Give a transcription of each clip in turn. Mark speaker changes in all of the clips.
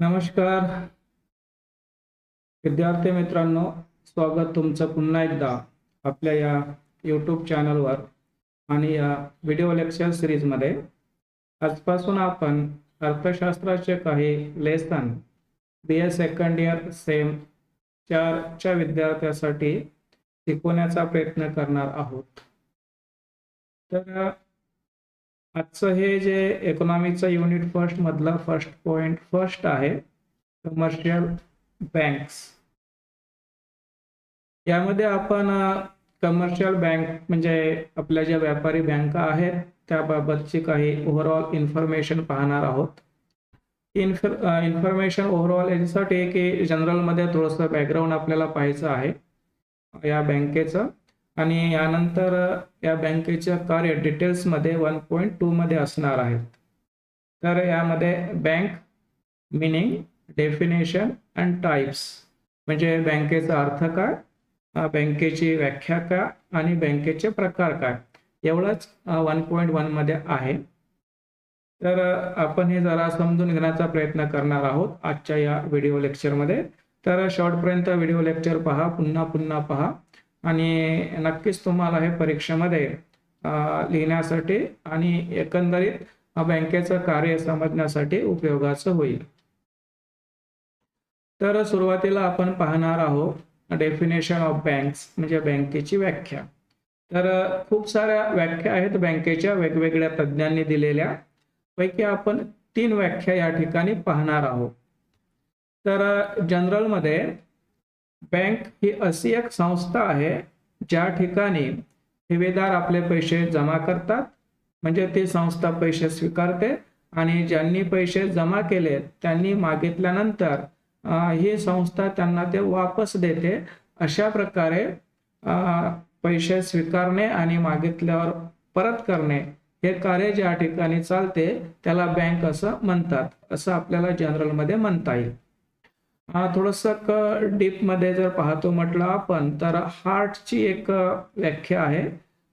Speaker 1: नमस्कार विद्यार्थी मित्रांनो, स्वागत तुमचं पुन्हा एकदा आपल्या या यूट्यूब चॅनलवर आणि या व्हिडिओ लेक्चर सिरीजमध्ये. आजपासून आपण अर्थशास्त्राचे काही lesson BA second year sem 4च्या विद्यार्थ्यांसाठी शिकवण्याचा प्रयत्न करणार आहोत. तर आजचं हे जे इकॉनॉमीचं युनिट फर्स्ट मधला फर्स्ट पॉइंट फर्स्ट आहे, कमर्शियल बँक्स. यामध्ये आपण कमर्शियल बँक म्हणजे आपल्या ज्या व्यापारी बँका आहेत त्याबाबतची काही ओव्हरऑल इन्फॉर्मेशन पाहणार आहोत. इन्फॉर्मेशन ओव्हरऑल यासाठी की जनरलमध्ये थोडंसं बॅकग्राऊंड आपल्याला पाहायचं आहे या बँकेचं, आणि यानंतर या बँकेच्या कार्य डिटेल्समध्ये 1.2 मध्ये असणार आहेत. तर यामध्ये bank meaning, definition and types म्हणजे बँकेचा अर्थ काय, बँकेची व्याख्या काय आणि बँकेचे प्रकार काय, एवढंच 1.1 मध्ये आहे. तर आपण हे जरा समजून घेण्याचा प्रयत्न करणार आहोत आजच्या या व्हिडिओ लेक्चरमध्ये. तर शॉर्टपर्यंत व्हिडिओ लेक्चर पहा, पुन्हा पहा आणि नक्कीच तुम्हाला हे परीक्षेमध्ये लिहिण्यासाठी आणि एकंदरीत बँकेचं कार्य समजण्यासाठी उपयोगाचं होईल. तर सुरुवातीला आपण पाहणार आहोत डेफिनेशन ऑफ बँक्स म्हणजे बँकेची व्याख्या. तर खूप साऱ्या व्याख्या आहेत बँकेच्या वेगवेगळ्या तज्ञांनी दिलेल्या, पैकी आपण 3 व्याख्या या ठिकाणी पाहणार आहोत. तर जनरलमध्ये बँक ही अशी एक संस्था आहे ज्या ठिकाणी ठेवीदार आपले पैसे जमा करतात, म्हणजे ती संस्था पैसे स्वीकारते आणि ज्यांनी पैसे जमा केले त्यांनी मागितल्यानंतर ही संस्था त्यांना ते वापस देते. अशा प्रकारे पैसे स्वीकारणे आणि मागितल्यावर परत करणे हे कार्य ज्या ठिकाणी चालते त्याला बँक असं म्हणतात, असं आपल्याला जनरलमध्ये म्हणता येईल. थोडंसं डीपमध्ये जर पाहतो म्हटलं आपण तर हार्टची एक व्याख्या आहे.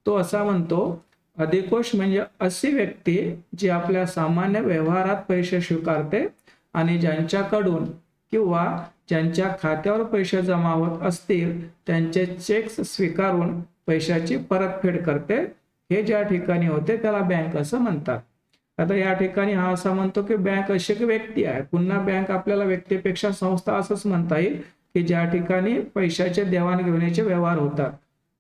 Speaker 1: तो असा म्हणतो, अधिकोष म्हणजे अशी व्यक्ती जी आपल्या सामान्य व्यवहारात पैसे स्वीकारते आणि ज्यांच्याकडून किंवा ज्यांच्या खात्यावर पैसे जमा होत असतील त्यांचे चेक्स स्वीकारून पैशाची परतफेड करते. हे ज्या ठिकाणी होते त्याला बँक असं म्हणतात. आता या ठिकाणी हा असा म्हणतो की बँक अशी एक व्यक्ती आहे. पुन्हा बँक आपल्याला व्यक्तीपेक्षा संस्था असंच म्हणता येईल की ज्या ठिकाणी पैशाचे देवाणघेवाणीचे व्यवहार होतात,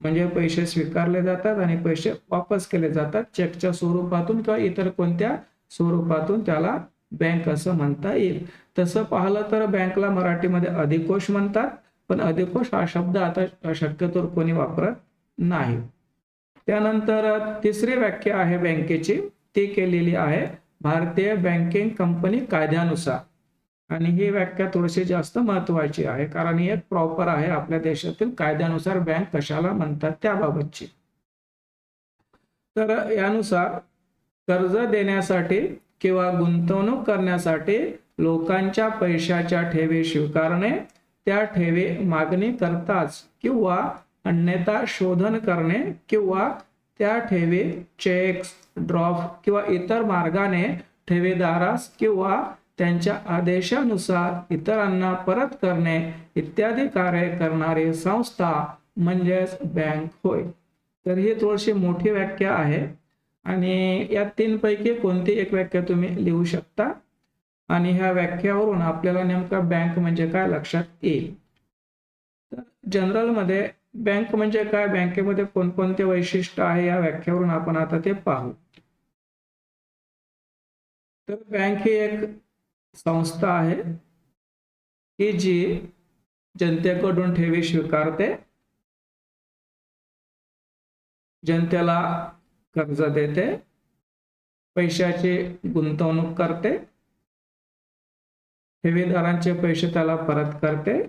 Speaker 1: म्हणजे पैसे स्वीकारले जातात आणि पैसे वापस केले जातात चेकच्या स्वरूपातून किंवा इतर कोणत्या स्वरूपातून, त्याला बँक असं म्हणता येईल. तसं पाहिलं तर बँकला मराठीमध्ये अधिकोष म्हणतात, पण अधिकोष हा शब्द आता शक्यतो कोणी वापरत नाही. त्यानंतर तिसरी व्याख्या आहे बँकेची, ती केलेली आहे भारतीय बँकिंग कंपनी कायद्यानुसार, आणि ही व्याख्या थोडीशी जास्त महत्वाची आहे कारण ही एक प्रॉपर आहे आपल्या देशातील कायद्यानुसार बँक कशाला म्हणतात त्याबाबतची. तर यानुसार कर्ज देण्यासाठी किंवा गुंतवणूक करण्यासाठी लोकांच्या पैशाच्या ठेवी स्वीकारणे, त्या ठेवी मागणी करताच किंवा अन्यथा शोधन करणे किंवा त्या ठेवी चेक्स, ड्राफ्ट किंवा इतर मार्गाने ठेवीदारास किंवा त्यांच्या आदेशानुसार इतरांना परत करणे इत्यादी कार्य करणारी संस्था म्हणजेच बँक होय. तर ही थोडीशी मोठी व्याख्या आहे आणि या 3 पैकी कोणती एक व्याख्या तुम्ही लिहू शकता आणि ह्या व्याख्यावरून आपल्याला नेमका बँक म्हणजे काय लक्षात येईल. तर जनरलमध्ये बँक म्हणजे काय, बँकेमध्ये कोणकोणते वैशिष्ट्य आहे या व्याख्यावरून आपण आता ते पाहू. तर बँक ही एक संस्था आहे की जी जनतेकडून ठेवी स्वीकारते, जनतेला कर्ज देते, पैशाची गुंतवणूक करते, ठेवीदारांचे पैसे त्याला परत करते,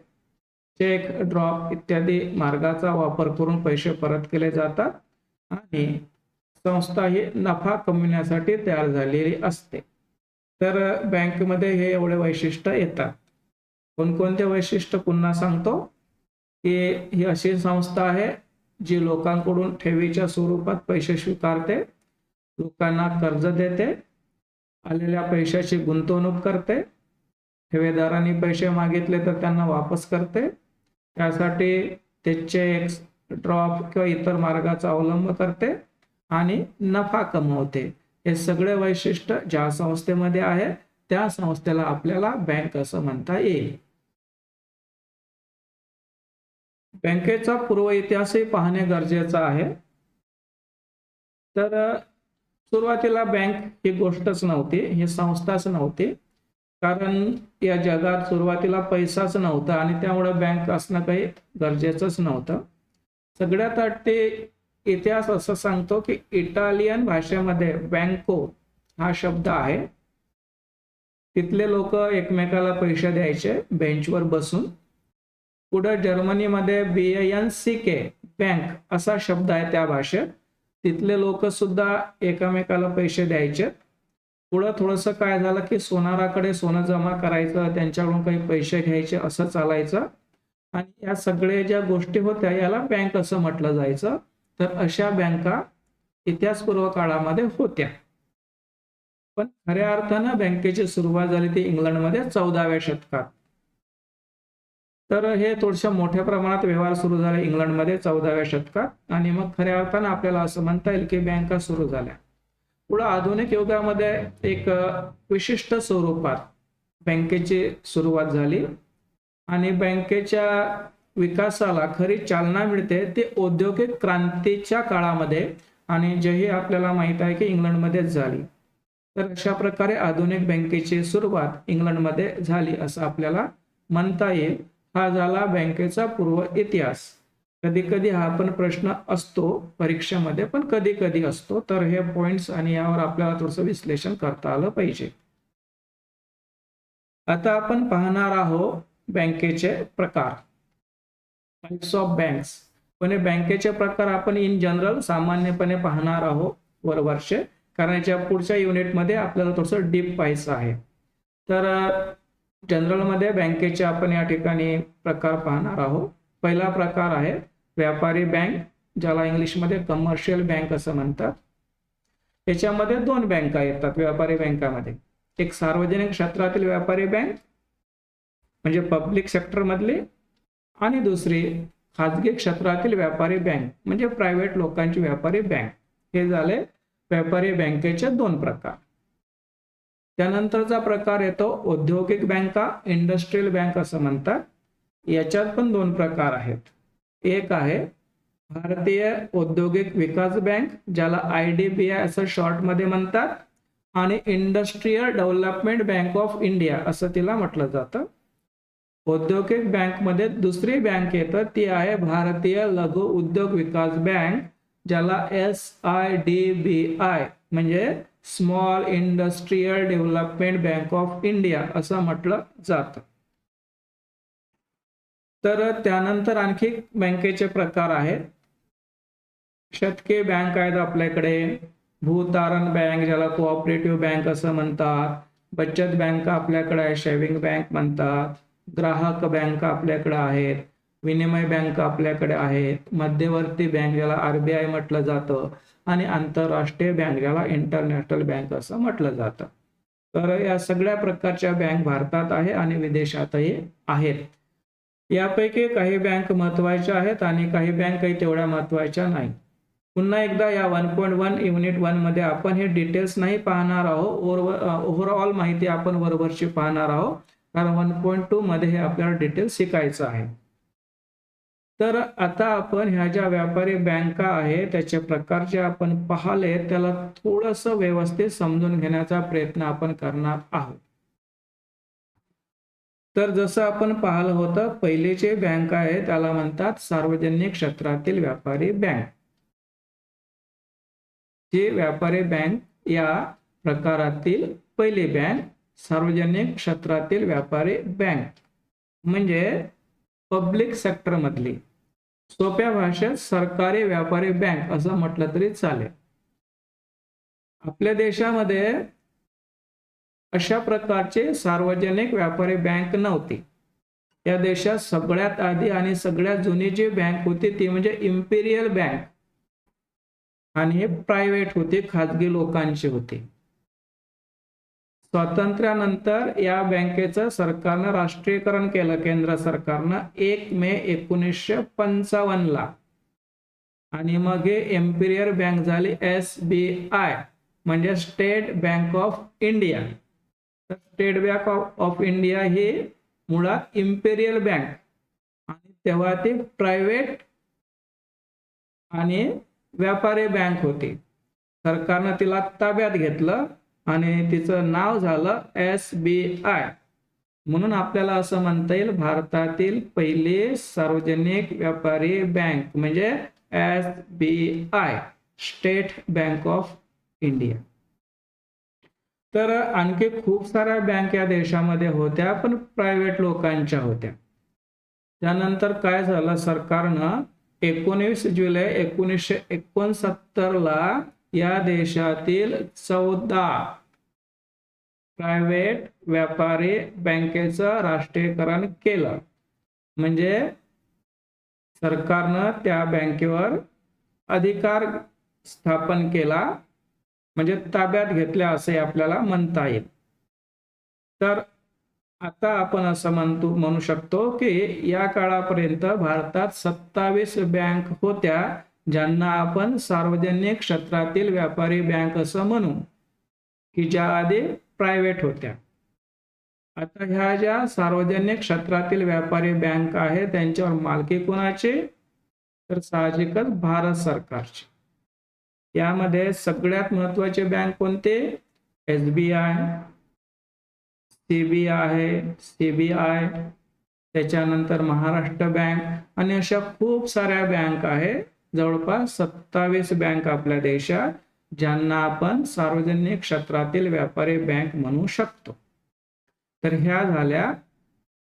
Speaker 1: चेक, ड्रॉप इत्यादी मार्गाचा वापर करून पैसे परत केले जातात आणि संस्था ही नफा कमविण्यासाठी तयार झालेली असते. तर बँकेमध्ये हे एवढे वैशिष्ट्य येतात. कोणकोणते वैशिष्ट्य पुन्हा सांगतो की ही अशी संस्था आहे जी लोकांकडून ठेवीच्या स्वरूपात पैसे स्वीकारते, लोकांना कर्ज देते, आलेल्या पैशाची गुंतवणूक करते, ठेवीदारांनी पैसे मागितले तर त्यांना वापस करते, त्यासाठी ते चेक, ड्रॉप किंवा इतर मार्गाचा अवलंब करते आणि नफा कमवते. हे सगळे वैशिष्ट्य ज्या संस्थेमध्ये आहे त्या संस्थेला आपल्याला बँक असं म्हणता येईल. बँकेचा पूर्व इतिहासही पाहणे गरजेचं आहे. तर सुरुवातीला बँक ही गोष्टच नव्हती, ही संस्थाच नव्हती, कारण या जगात सुरुवातीला पैसाच नव्हता आणि त्यामुळे बँक असणं काही गरजेचंच नव्हतं. सगळ्यात आधी इतिहास असं सांगतो की इटालियन भाषेमध्ये बँको हा शब्द आहे. तिथले लोक एकमेकाला पैसे द्यायचे बेंचवर बसून. पुढे जर्मनीमध्ये BANCK बँक असा शब्द आहे त्या भाषेत. तिथले लोक सुद्धा एकमेकाला पैसे द्यायचे. पुढं थोडंसं काय झालं की सोनाराकडे सोनं जमा करायचं, त्यांच्याकडून काही पैसे घ्यायचे, असं चालायचं आणि या सगळ्या ज्या गोष्टी होत्या याला बँक असं म्हटलं जायचं. तर अशा बँका इतिहासपूर्व काळामध्ये होत्या. पण खऱ्या अर्थानं बँकेची सुरुवात झाली ती इंग्लंडमध्ये 14व्या शतकात. तर हे थोडशा मोठ्या प्रमाणात व्यवहार सुरू झाले इंग्लंडमध्ये 14व्या शतकात आणि मग खऱ्या अर्थानं आपल्याला असं म्हणता येईल की बँका सुरू झाल्या. पुढे आधुनिक युगामध्ये एक विशिष्ट स्वरूपात बँकेची सुरुवात झाली आणि बँकेच्या विकासाला खरी चालना मिळते ते औद्योगिक क्रांतीच्या काळामध्ये आणि जेही आपल्याला माहित आहे की इंग्लंडमध्येच झाली. तर अशा प्रकारे आधुनिक बँकेची सुरुवात इंग्लंडमध्ये झाली असं आपल्याला म्हणता येईल. हा झाला बँकेचा पूर्व इतिहास. कधी कधी हा पण प्रश्न असतो परीक्षेमध्ये, पण कधी कधी असतो, तर हे पॉइंट्स आणि यावर आपल्याला थोडंसं विश्लेषण करता आलं पाहिजे. आता आपण पाहणार आहोत बँकेचे प्रकार, टाइप्स ऑफ बँक्स. पण बँकेचे प्रकार आपण इन जनरल सामान्यपणे पाहणार आहोत वरवरचे, कारण याच्या पुढच्या युनिटमध्ये आपल्याला थोडंसं डीप पाहायचं आहे. तर जनरलमध्ये बँकेचे आपण या ठिकाणी प्रकार पाहणार आहोत. पहिला प्रकार आहे व्यापारी बँक, ज्याला इंग्लिशमध्ये कमर्शियल बँक असं म्हणतात. याच्यामध्ये दोन बँका येतात व्यापारी बँकामध्ये. एक सार्वजनिक क्षेत्रातील व्यापारी बँक म्हणजे पब्लिक सेक्टर मधली, आणि दुसरी खाजगी क्षेत्रातील व्यापारी बँक म्हणजे प्रायव्हेट लोकांची व्यापारी बँक. हे झाले व्यापारी बँकेचे दोन प्रकार. त्यानंतरचा प्रकार येतो औद्योगिक बँका, इंडस्ट्रियल बँक असं म्हणतात. याच्यात पण दोन प्रकार आहेत. एक आहे भारतीय औद्योगिक विकास बँक, ज्याला IDBI असं शॉर्ट मध्ये म्हणतात, आणि industrial development bank of India असं तिला म्हटलं जातं. औद्योगिक बँक मध्ये दुसरी बँक येतं ती आहे भारतीय लघु उद्योग विकास बँक, ज्याला SIDBI म्हणजे small industrial development bank of India असं म्हटलं जातं. तर त्यानंतर आणखी बँकेचे प्रकार आहेत. शतकी बँक आहेत आपल्याकडे, भूतारण बँक ज्याला कोऑपरेटिव्ह बँक असं म्हणतात, बचत बँक आपल्याकडे आहे, सेव्हिंग बँक म्हणतात, ग्राहक बँक आपल्याकडे आहेत, विनिमय बँक आपल्याकडे आहेत, मध्यवर्ती बँक ज्याला RBI म्हटलं जातं, आणि आंतरराष्ट्रीय बँक ज्याला इंटरनॅशनल बँक असं म्हटलं जातं. तर या सगळ्या प्रकारच्या बँक भारतात आहे आणि विदेशातही आहेत. यापैकी काही बँक महत्वाच्या आहेत आणि काही बँक काही तेवढ्या महत्वाच्या नाही. पुन्हा एकदा या 1.1 युनिट 1 मध्ये आपण हे डिटेल्स नाही पाहणार आहोत, ओव्हरऑल माहिती आपण वरवरची पाहणार आहोत, कारण 1.2 मध्ये हे आपल्याला डिटेल्स शिकायचं आहे. तर आता आपण ह्या ज्या व्यापारी बँका आहेत त्याचे प्रकार जे आपण पाहिले त्याला थोडंसं व्यवस्थित समजून घेण्याचा प्रयत्न आपण करणार आहोत. तर जसं आपण पाहिलं होतं, पहिली जी बँक आहे त्याला म्हणतात सार्वजनिक क्षेत्रातील व्यापारी बँक. जी व्यापारी बँक या प्रकारातील पहिली बँक सार्वजनिक क्षेत्रातील व्यापारी बँक म्हणजे पब्लिक सेक्टर मधली, सोप्या भाषेत सरकारी व्यापारी बँक असं म्हटलं तरी चालेल. आपल्या देशामध्ये अशा प्रकारचे सार्वजनिक व्यापारी बँक नव्हती. या देशात सगळ्यात आधी आणि सगळ्यात जुनी जी बँक होती ती म्हणजे इम्पिरियल बँक, आणि हे प्रायव्हेट होते, खाजगी लोकांची होती. स्वातंत्र्यानंतर या बँकेचं सरकारनं राष्ट्रीयकरण केलं, केंद्र सरकारनं 1 मे 1955 ला. आणि मग हे एम्पिरियल बँक झाली SBI, म्हणजे स्टेट बँक ऑफ इंडिया. तर स्टेट बँक ऑफ इंडिया ही मुळात इम्पेरियल बँक, आणि तेव्हा ती प्रायव्हेट आणि व्यापारी बँक होती. सरकारनं तिला ताब्यात घेतलं आणि तिचं नाव झालं SBI. म्हणून आपल्याला असं म्हणता येईल, भारतातील पहिली सार्वजनिक व्यापारी बँक म्हणजे SBI, state bank of India. तर आणखी खूप साऱ्या बँक या देशामध्ये होत्या, पण प्रायव्हेट लोकांच्या होत्या. त्यानंतर काय झालं, सरकारनं 19 जुलै 1969 ला या देशातील 14 प्रायव्हेट व्यापारी बँकेचं राष्ट्रीयकरण केलं. म्हणजे सरकारनं त्या बँकेवर अधिकार स्थापन केला, म्हणजे ताब्यात घेतल्या असे आपल्याला म्हणता येईल. तर आता आपण असं म्हणू शकतो की या काळापर्यंत भारतात 27 बँक होत्या, ज्यांना आपण सार्वजनिक क्षेत्रातील व्यापारी बँक असं म्हणू, की ज्या आधी प्रायव्हेट होत्या. आता ह्या ज्या सार्वजनिक क्षेत्रातील व्यापारी बँक आहे त्यांच्यावर मालकी कोणाची, तर साहजिकच भारत सरकारची. यामध्ये सगळ्यात महत्वाचे बँक कोणते, SBI, CBI, त्याच्यानंतर महाराष्ट्र बँक आणि अशा खूप साऱ्या बँक आहे. जवळपास 27 बँक आपल्या देशात, ज्यांना आपण सार्वजनिक क्षेत्रातील व्यापारी बँक म्हणू शकतो. तर ह्या झाल्या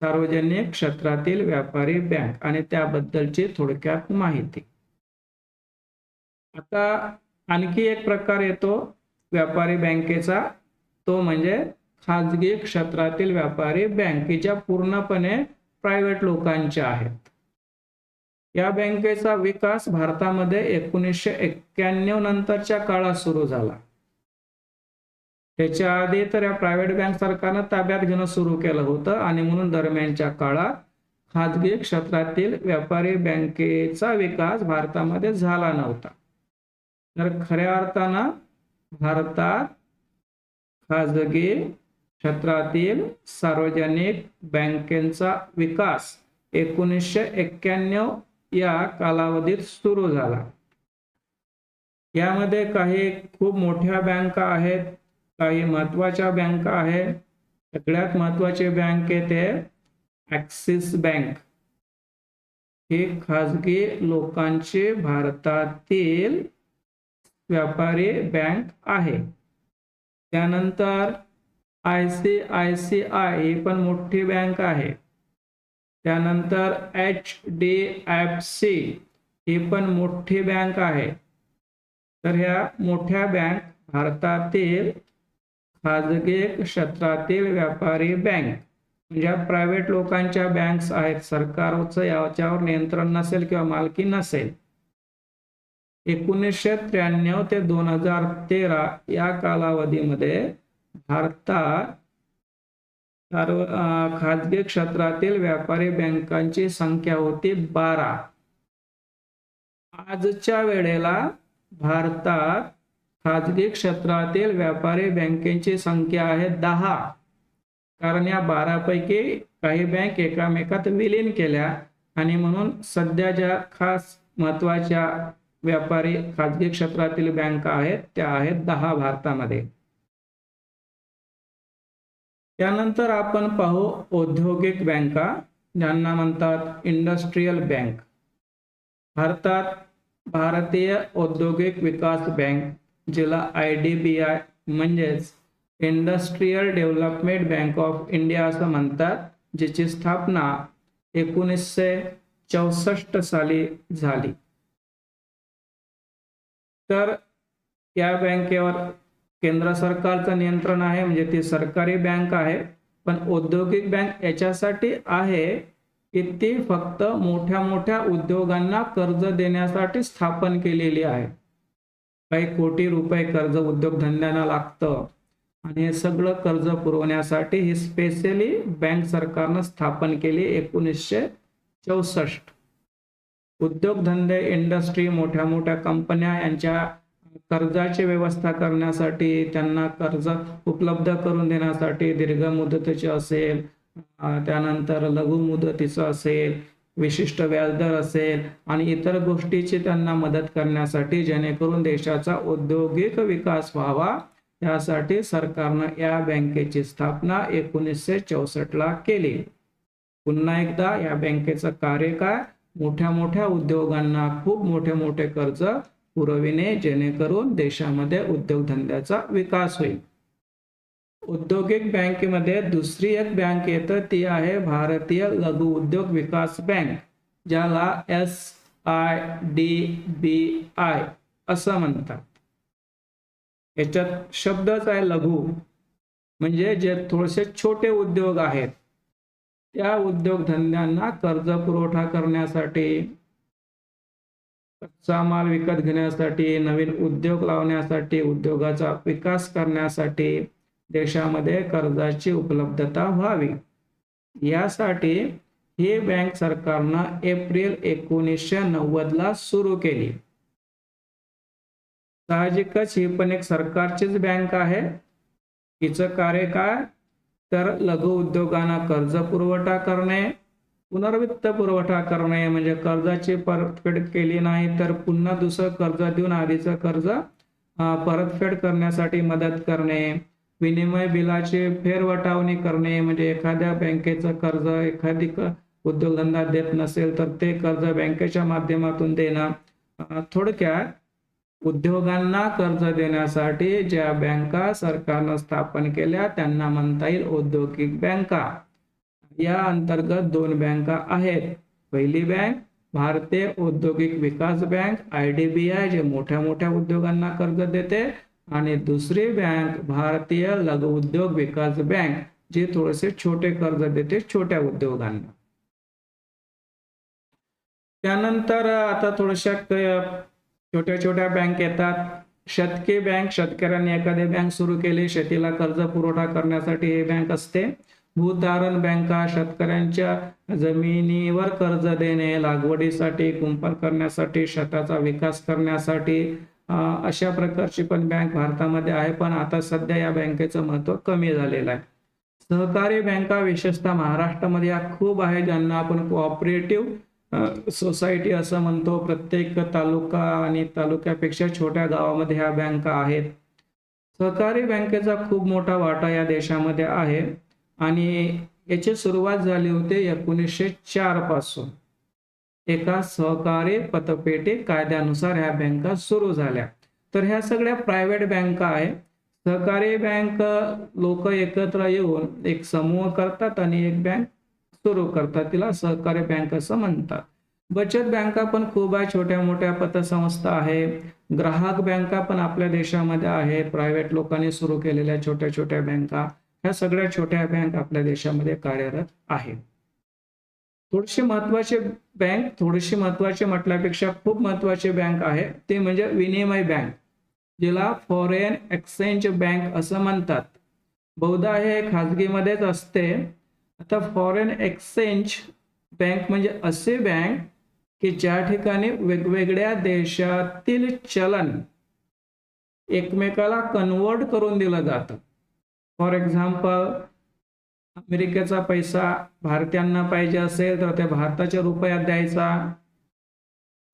Speaker 1: सार्वजनिक क्षेत्रातील व्यापारी बँक आणि त्याबद्दलची थोडक्यात माहिती. आता आणखी एक प्रकार येतो व्यापारी बँकेचा, तो म्हणजे खाजगी क्षेत्रातील व्यापारी बँक, ज्या पूर्णपणे प्रायव्हेट लोकांच्या आहेत. या बँकेचा विकास भारतामध्ये 1991 नंतरच्या काळात सुरू झाला. त्याच्या आधी तर या प्रायव्हेट बँक सरकारनं ताब्यात घेणं सुरू केलं होतं, आणि म्हणून दरम्यानच्या काळात खाजगी क्षेत्रातील व्यापारी बँकेचा विकास भारतामध्ये झाला नव्हता. तर खऱ्या अर्थानं भारतात खाजगी क्षेत्रातील सार्वजनिक बँकेचा विकास 1991 या कालावधीत सुरू झाला. यामध्ये काही खूप मोठ्या बँका आहेत, काही महत्वाच्या बँका आहेत. सगळ्यात महत्वाची बँक आहे ते ॲक्सिस बँक. ही खाजगी लोकांची भारतातील व्यापारी बँक आहे. त्यानंतर ICICI ही पण मोठी बँक आहे. त्यानंतर HDFC ही पण मोठी बँक आहे. तर ह्या मोठ्या बँक भारतातील खाजगी क्षेत्रातील व्यापारी बँक, म्हणजे प्रायव्हेट लोकांच्या बँक्स आहेत. सरकारचं याच्यावर नियंत्रण नसेल किंवा मालकी नसेल. 1993 ते 2013 या कालावधीमध्ये भारतात खाजगी क्षेत्रातील व्यापारी बँकांची संख्या होती 12. आजच्या वेळेला भारतात खाजगी क्षेत्रातील व्यापारी बँकेची संख्या आहे 10. कारण या 12 पैकी काही बँक एकामेकात विलीन केल्या, आणि म्हणून सध्या ज्या खास महत्वाच्या व्यापारी खाजगी क्षेत्रातील बँका आहेत त्या आहेत 10 भारतामध्ये. त्यानंतर आपण पाहू औद्योगिक बँका, ज्यांना म्हणतात इंडस्ट्रियल बँक. भारतात भारतीय औद्योगिक विकास बँक, जिला IDBI म्हणजेच industrial development bank of India असं म्हणतात, जिची स्थापना 1964 साली झाली. तर या बँकेवर केंद्र सरकारचं नियंत्रण आहे, म्हणजे ती सरकारी बँक आहे. पण औद्योगिक बँक याच्यासाठी आहे की ती फक्त मोठ्या मोठ्या उद्योगांना कर्ज देण्यासाठी स्थापन केलेली आहे. काही कोटी रुपये कर्ज उद्योगधंद्यांना लागतं, आणि हे सगळं कर्ज पुरवण्यासाठी ही स्पेशली बँक सरकारनं स्थापन केली 1964. उद्योगधंदे, इंडस्ट्री, मोठ्या मोठ्या कंपन्या यांच्या कर्जाची व्यवस्था करण्यासाठी, त्यांना कर्ज उपलब्ध करून देण्यासाठी, दीर्घ मुदतीचे असेल, त्यानंतर लघु मुदतीचं असेल, विशिष्ट व्याजदर असेल आणि इतर गोष्टीची त्यांना मदत करण्यासाठी, जेणेकरून देशाचा औद्योगिक विकास व्हावा, यासाठी सरकारनं या बँकेची स्थापना 1964ला केली. पुन्हा एकदा या बँकेचं कार्य काय? मोठ्या मोठ्या उद्योगांना खूप मोठे मोठे कर्ज पुरविणे, जेणेकरून देशामध्ये उद्योगधंद्याचा विकास होईल. औद्योगिक बँकेमध्ये दुसरी एक बँक येतं, ती आहे भारतीय लघु उद्योग विकास बँक, ज्याला SIDBI असं म्हणतात. याच्यात शब्दच आहे लघु, म्हणजे जे थोडेसे छोटे उद्योग आहेत त्या उद्योगधंद्यांना कर्ज पुरवठा करण्यासाठी, कच्चा माल विकत घेण्यासाठी, नवीन उद्योग लावण्यासाठी, उद्योगाचा विकास करण्यासाठी देशामध्ये कर्जाची उपलब्धता व्हावी, यासाठी ही बँक सरकारनं एप्रिल 1990ला सुरू केली. साहजिकच ही पण एक सरकारचीच बँक आहे. हिचं कार्य काय? तर लघु उद्योगांना कर्ज पुरवठा करणे, पुनर्वित्त पुरवठा करणे, म्हणजे कर्जाची परतफेड केली नाही तर पुन्हा दुसरं कर्ज देऊन आधीचं कर्ज परतफेड करण्यासाठी मदत करणे, विनिमय बिलाची फेरवटावणी करणे, म्हणजे एखाद्या बँकेचं कर्ज एखादी उद्योगधंदा देत नसेल तर ते कर्ज बँकेच्या माध्यमातून देणं. थोडक्यात उद्योगांना कर्ज देण्यासाठी ज्या बँका सरकारनं स्थापन केल्या त्यांना म्हणता येईल औद्योगिक बँका. या अंतर्गत दोन बँका आहेत. पहिली बँक भारतीय औद्योगिक विकास बँक IDBI, जे मोठ्या मोठ्या उद्योगांना कर्ज देते, आणि दुसरी बँक भारतीय लघु उद्योग विकास बँक, जे थोडेसे छोटे कर्ज देते छोट्या उद्योगांना. त्यानंतर आता थोड्याशा छोट्या छोट्या बँक येतात. शेतकी बँक, शेतकऱ्यांनी एखादी बँक सुरू केली, शेतीला कर्ज पुरवठा करण्यासाठी ही बँक असते. भूधारण बँका, शेतकऱ्यांच्या जमिनीवर कर्ज देणे, लागवडीसाठी, कुंपण करण्यासाठी, शेताचा विकास करण्यासाठी, अशा प्रकारची पण बँक भारतामध्ये आहे, पण आता सध्या या बँकेचं महत्त्व कमी झालेलं आहे. सहकारी बँका विशेषतः महाराष्ट्रामध्ये या खूप आहे, ज्यांना आपण कोऑपरेटिव्ह सोसायटी असं म्हणतो. प्रत्येक तालुका आणि तालुक्यापेक्षा छोट्या गावामध्ये ह्या बँका आहेत. सहकारी बँकेचा खूप मोठा वाटा या देशामध्ये आहे आणि याची सुरुवात झाली होती 1904 पासून. एका सहकारी पतपेढी कायद्यानुसार ह्या बँका सुरू झाल्या. तर ह्या सगळ्या प्रायव्हेट बँका आहेत. सहकारी बँक लोक एकत्र येऊन एक समूह करतात आणि एक बँक सुरू करतात, तिला सहकारी बँक असं म्हणतात. बचत बँका पण खूप आहे, छोट्या मोठ्या पतसंस्था आहे. ग्राहक बँका पण आपल्या देशामध्ये आहेत, प्रायव्हेट लोकांनी सुरू केलेल्या छोट्या छोट्या बँका. ह्या सगळ्या छोट्या बँक आपल्या देशामध्ये कार्यरत आहेत. थोडीशी महत्वाची म्हटल्यापेक्षा खूप महत्वाची बँक आहे, ते म्हणजे विनिमय बँक, जिला फॉरेन एक्सचेंज बँक असं म्हणतात. बहुधा हे खाजगीमध्येच असते. आता फॉरेन एक्सचेंज बँक म्हणजे असे बँक की ज्या ठिकाणी वेगवेगळ्या देशातील चलन एकमेकाला कन्वर्ट करून दिलं जातं. फॉर एक्झाम्पल, अमेरिकेचा पैसा भारतीयांना पाहिजे असेल तर ते भारताच्या रुपयात द्यायचा.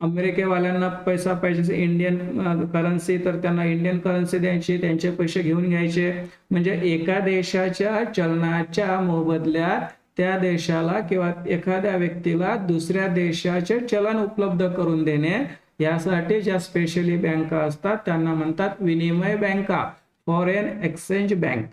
Speaker 1: अमेरिकेवाल्यांना पैसा पाहिजे इंडियन करन्सी तर त्यांना इंडियन करन्सी द्यायची, त्यांचे पैसे घेऊन घ्यायचे. म्हणजे एका देशाच्या चलनाच्या मोबदल्यात त्या देशाला किंवा एखाद्या व्यक्तीला दुसऱ्या देशाचे चलन उपलब्ध करून देणे, यासाठी ज्या स्पेशली बँका असतात त्यांना म्हणतात विनिमय बँका, foreign exchange bank.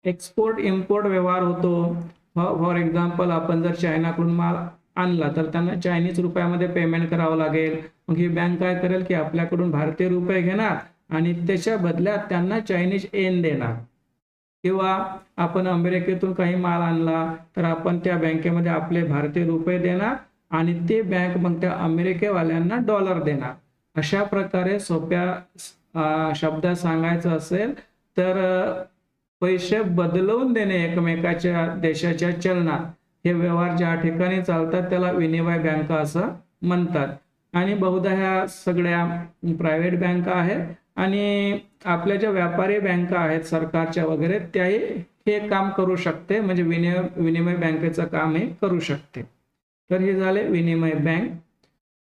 Speaker 1: Export import व्यवहार होतो. फॉर एक्झाम्पल, आपण जर चायनाकडून माल आणला तर त्यांना चायनीज रुपयामध्ये पेमेंट करावं लागेल. मग ही बँक काय करेल की आपल्याकडून भारतीय रुपये घेणार आणि त्याच्या बदल्यात त्यांना चायनीज येन देणार. किंवा आपण अमेरिकेतून काही माल आणला तर आपण त्या बँकेमध्ये आपले भारतीय रुपये देणार आणि ते बँक मग त्या अमेरिकेवाल्यांना डॉलर देणार. अशा प्रकारे सोप्या शब्दात सांगायचं असेल तर पैसे बदलवून देणे एकमेकाच्या देशाच्या चलनात, हे व्यवहार ज्या ठिकाणी चालतात त्याला विनिमय बँका असं म्हणतात. आणि बहुधा ह्या सगळ्या प्रायव्हेट बँका आहेत आणि आपल्या ज्या व्यापारी बँका आहेत सरकारच्या वगैरे, त्याही हे काम करू शकते, म्हणजे विनिमय बँकेचं काम हे करू शकते. तर हे झाले विनिमय बँक.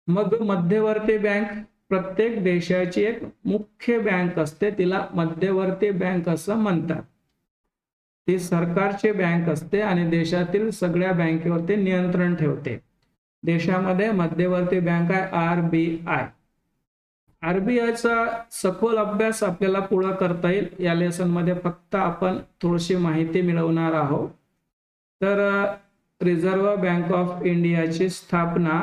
Speaker 1: मग मध्यवर्ती बँक, प्रत्येक देशाची एक मुख्य बँक असते, तिला मध्यवर्ती बँक असं म्हणतात. ती सरकारची बँक असते आणि देशातील सगळ्या बँकेवरती नियंत्रण ठेवते. देशामध्ये मध्यवर्ती बँक आहे RBI. RBIचा सखोल अभ्यास आपल्याला पुढे करता येईल. या लेसन मध्ये फक्त आपण थोडीशी माहिती मिळवणार आहोत. तर रिझर्व्ह बँक ऑफ इंडियाची स्थापना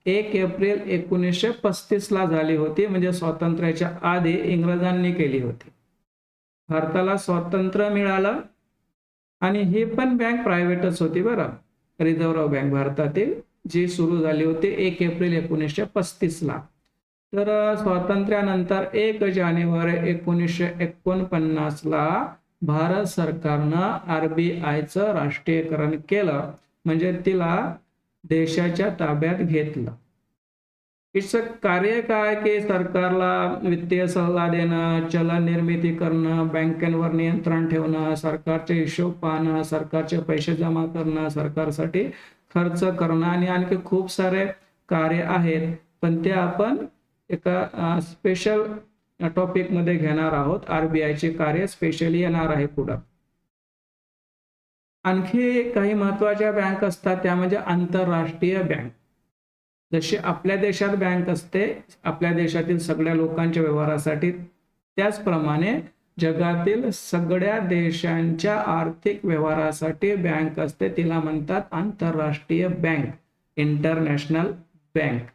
Speaker 1: 1 एप्रिल 1935 ला झाली होती, म्हणजे स्वातंत्र्याच्या आधी इंग्रजांनी केली होती. भारताला स्वातंत्र्य मिळालं आणि ही पण बँक प्रायव्हेटच होती बरं. रिझर्व्ह बँक भारतातील जी सुरू झाली होती 1 एप्रिल 1935 ला. तर स्वातंत्र्यानंतर 1 जानेवारी 1949 ला भारत सरकारनं RBIचं राष्ट्रीयकरण केलं, म्हणजे तिला देशाच्या ताब्यात घेतलं. हिचं कार्य काय की सरकारला वित्तीय सल्ला देणं, चलन निर्मिती करणं, बँकांवर नियंत्रण ठेवणं, सरकारचे हिशोब पाहणं, सरकारचे पैसे जमा करणं, सरकारसाठी खर्च करणं आणि आणखी खूप सारे कार्य आहेत, पण ते आपण एका स्पेशल टॉपिक मध्ये घेणार आहोत. RBIचे कार्य स्पेशली येणार आहे पुढे. आणखी काही महत्त्वाच्या बँक असतात, त्यामध्ये आंतरराष्ट्रीय बँक. जशी आपल्या देशात बँक असते आपल्या देशातील सगळ्या लोकांच्या व्यवहारासाठी, त्याचप्रमाणे जगातील सगळ्या देशांच्या आर्थिक व्यवहारासाठी बँक असते, तिला म्हणतात आंतरराष्ट्रीय बँक, इंटरनॅशनल बँक.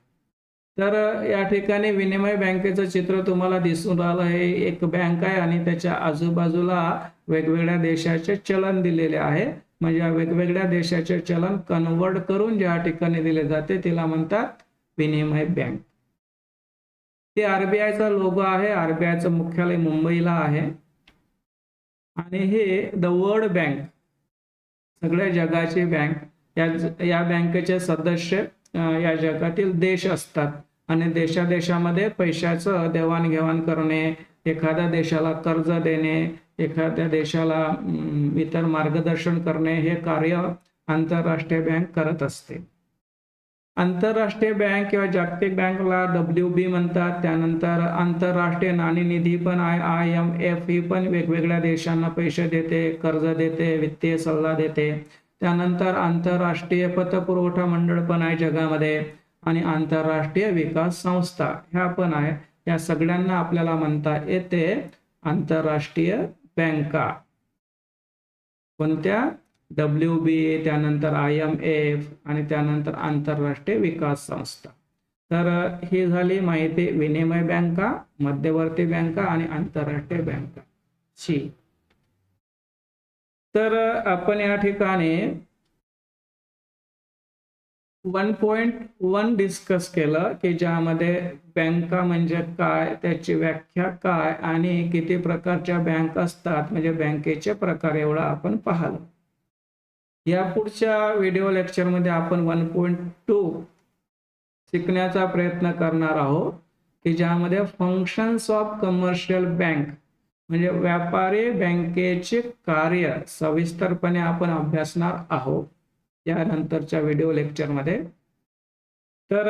Speaker 1: तर या ठिकाणी विनिमय बँकेचं चित्र तुम्हाला दिसून राहिलं. हे एक बँक आहे आणि त्याच्या आजूबाजूला वेगवेगळ्या देशाचे चलन दिलेले आहे, म्हणजे वेगवेगळ्या देशाचे चलन कन्वर्ट करून ज्या ठिकाणी दिले जाते तिला म्हणतात विनिमय बँक. ते RBIचा लोगो आहे. RBIचं मुख्यालय मुंबईला आहे आणि हे द वर्ल्ड बँक, सगळ्या जगाची बँक. या बँकेचे सदस्य या जगातील देश असतात आणि देशादेशामध्ये पैशाचं देवाणघेवाण करणे, एखाद्या देशाला कर्ज देणे, एखाद्या देशाला इतर मार्गदर्शन करणे, हे कार्य आंतरराष्ट्रीय बँक करत असते. आंतरराष्ट्रीय बँक किंवा जागतिक बँकला WB म्हणतात. त्यानंतर आंतरराष्ट्रीय नाणेनिधी पण आहे, IMF, ही पण वेगवेगळ्या देशांना पैसे देते, कर्ज देते, वित्तीय सल्ला देते. त्यानंतर आंतरराष्ट्रीय पतपुरवठा मंडळ पण आहे जगामध्ये आणि आंतरराष्ट्रीय विकास संस्था ह्या पण आहे. या सगळ्यांना आपल्याला म्हणता येते आंतरराष्ट्रीय बँका. कोणत्या? WB, त्यानंतर IMF आणि त्यानंतर आंतरराष्ट्रीय विकास संस्था. तर ही झाली माहिती विनिमय बँका, मध्यवर्ती बँका आणि आंतरराष्ट्रीय बँकाची. तर आपण या ठिकाणी 1.1 डिस्कस केलं की ज्यामध्ये बँका म्हणजे काय, त्याची व्याख्या काय आणि किती प्रकारच्या बँक असतात, म्हणजे बँकेचे प्रकार, एवढा आपण पाहिलं. या पुढच्या व्हिडिओ लेक्चरमध्ये आपण 1.2 शिकण्याचा प्रयत्न करणार आहोत की ज्यामध्ये फंक्शन्स ऑफ कमर्शियल बँक, म्हणजे व्यापारी बँकेचे कार्य सविस्तरपणे आपण अभ्यासणार आहोत यानंतरच्या व्हिडिओ लेक्चरमध्ये. तर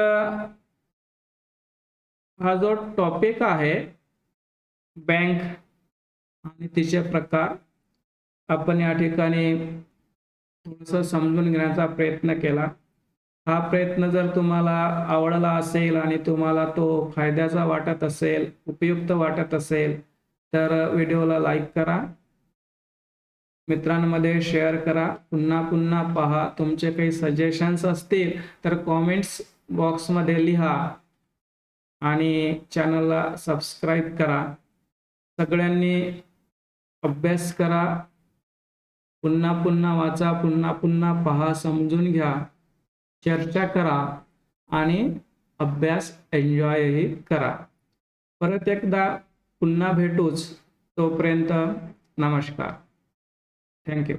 Speaker 1: हा जो टॉपिक आहे बँक आणि तिचे प्रकार, आपण या ठिकाणी थोडंसं समजून घेण्याचा प्रयत्न केला. हा प्रयत्न जर तुम्हाला आवडला असेल आणि तुम्हाला तो फायद्याचा वाटत असेल, उपयुक्त वाटत असेल, तर व्हिडिओला लाईक करा, मित्रांमध्ये शेअर करा, पुन्हा पुन्हा पहा. तुमचे काही सजेशन्स असतील तर कॉमेंट्स बॉक्समध्ये लिहा आणि चॅनलला सबस्क्राईब करा. सगळ्यांनी अभ्यास करा, पुन्हा पुन्हा वाचा, पुन्हा पुन्हा पहा, समजून घ्या, चर्चा करा आणि अभ्यास एन्जॉयही करा. परत एकदा पुन्हा भेटूच. तोपर्यंत नमस्कार. थँक्यू.